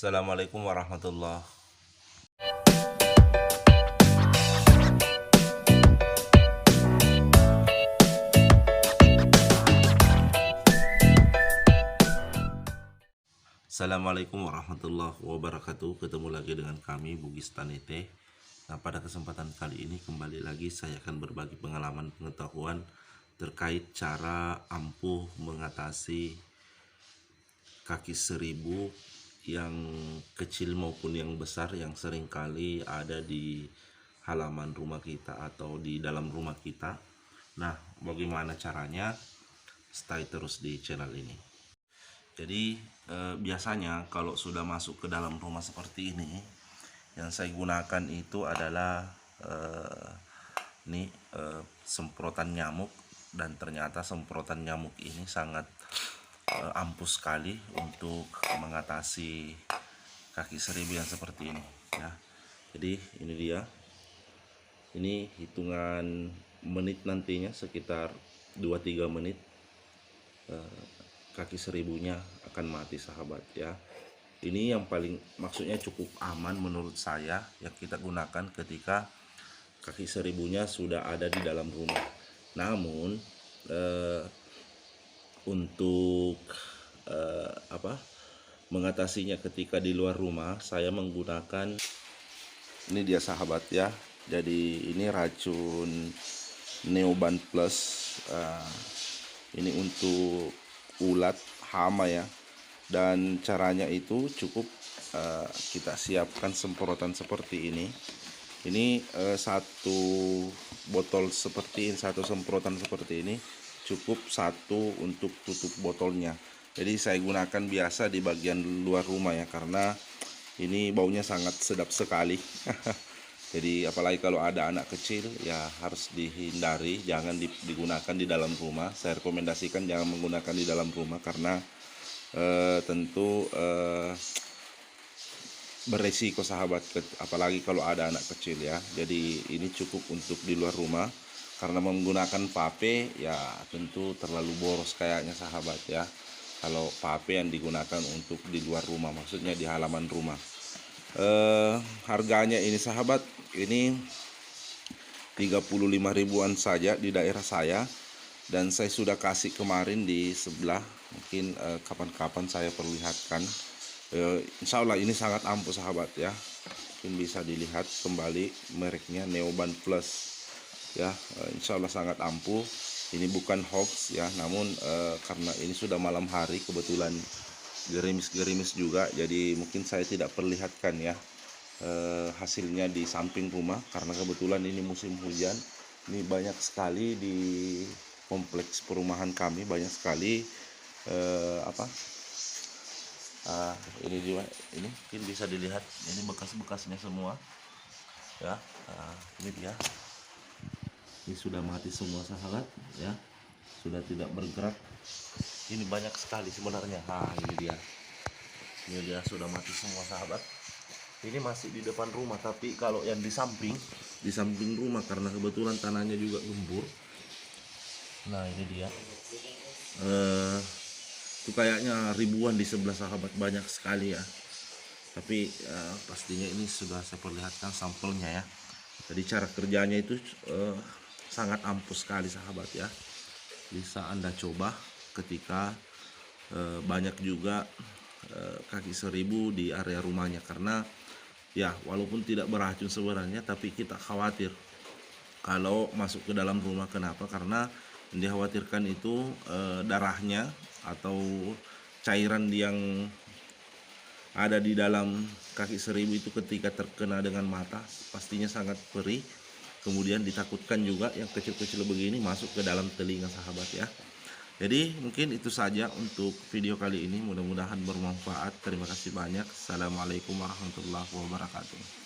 Assalamualaikum warahmatullah. Assalamualaikum warahmatullahi wabarakatuh. Ketemu lagi dengan kami Bugis Tanete. Nah, pada kesempatan kali ini kembali lagi saya akan berbagi pengalaman pengetahuan terkait cara ampuh mengatasi kaki seribu yang kecil maupun yang besar yang seringkali ada di halaman rumah kita atau di dalam rumah kita. Nah, bagaimana caranya? Stay terus di channel ini. Jadi biasanya kalau sudah masuk ke dalam rumah seperti ini, yang saya gunakan itu adalah semprotan nyamuk, dan ternyata semprotan nyamuk ini sangat ampuh sekali untuk mengatasi kaki seribu yang seperti ini ya. Jadi ini dia, ini hitungan menit, nantinya sekitar 2-3 menit kaki seribunya akan mati sahabat ya. Ini yang paling, maksudnya cukup aman menurut saya yang kita gunakan ketika kaki seribunya sudah ada di dalam rumah. Namun untuk mengatasinya ketika di luar rumah, saya menggunakan ini dia sahabat ya. Jadi ini racun Neoban Plus. Ini untuk ulat hama ya, dan caranya itu cukup kita siapkan semprotan seperti ini. Ini satu botol seperti ini, satu semprotan seperti ini cukup satu untuk tutup botolnya. Jadi saya gunakan biasa di bagian luar rumah ya, karena ini baunya sangat sedap sekali. Jadi apalagi kalau ada anak kecil ya harus dihindari, jangan digunakan di dalam rumah. Saya rekomendasikan jangan menggunakan di dalam rumah karena tentu beresiko sahabat, apalagi kalau ada anak kecil ya. Jadi ini cukup untuk di luar rumah, karena menggunakan pape ya tentu terlalu boros kayaknya sahabat ya, kalau pape yang digunakan untuk di luar rumah, maksudnya di halaman rumah. Harganya ini sahabat, ini 35 ribuan saja di daerah saya, dan saya sudah kasih kemarin di sebelah. Mungkin kapan-kapan saya perlihatkan. Insya Allah ini sangat ampuh sahabat ya. Mungkin bisa dilihat kembali mereknya Neoban Plus ya. Insya Allah sangat ampuh. Ini bukan hoax ya, namun karena ini sudah malam hari, kebetulan gerimis-gerimis juga, jadi mungkin saya tidak perlihatkan ya hasilnya di samping rumah, karena kebetulan ini musim hujan. Ini banyak sekali di kompleks perumahan kami, banyak sekali ini juga, ini mungkin bisa dilihat, ini bekas-bekasnya semua ya. Ini dia, ini sudah mati semua sahabat ya, sudah tidak bergerak. Ini banyak sekali sebenarnya. Nah ini dia sudah mati semua sahabat. Ini masih di depan rumah, tapi kalau yang di samping rumah, karena kebetulan tanahnya juga gembur. Nah ini dia, itu kayaknya ribuan di sebelah sahabat, banyak sekali ya. Tapi pastinya ini sudah saya perlihatkan sampelnya ya. Jadi cara kerjanya itu sangat ampuh sekali sahabat ya. Bisa Anda coba ketika banyak juga kaki seribu di area rumahnya, karena ya walaupun tidak beracun sebenarnya, tapi kita khawatir kalau masuk ke dalam rumah. Kenapa? Karena yang dikhawatirkan itu darahnya atau cairan yang ada di dalam kaki seribu itu ketika terkena dengan mata pastinya sangat perih. Kemudian ditakutkan juga yang kecil-kecil begini masuk ke dalam telinga sahabat ya. Jadi mungkin itu saja untuk video kali ini, mudah-mudahan bermanfaat. Terima kasih banyak. Assalamualaikum warahmatullahi wabarakatuh.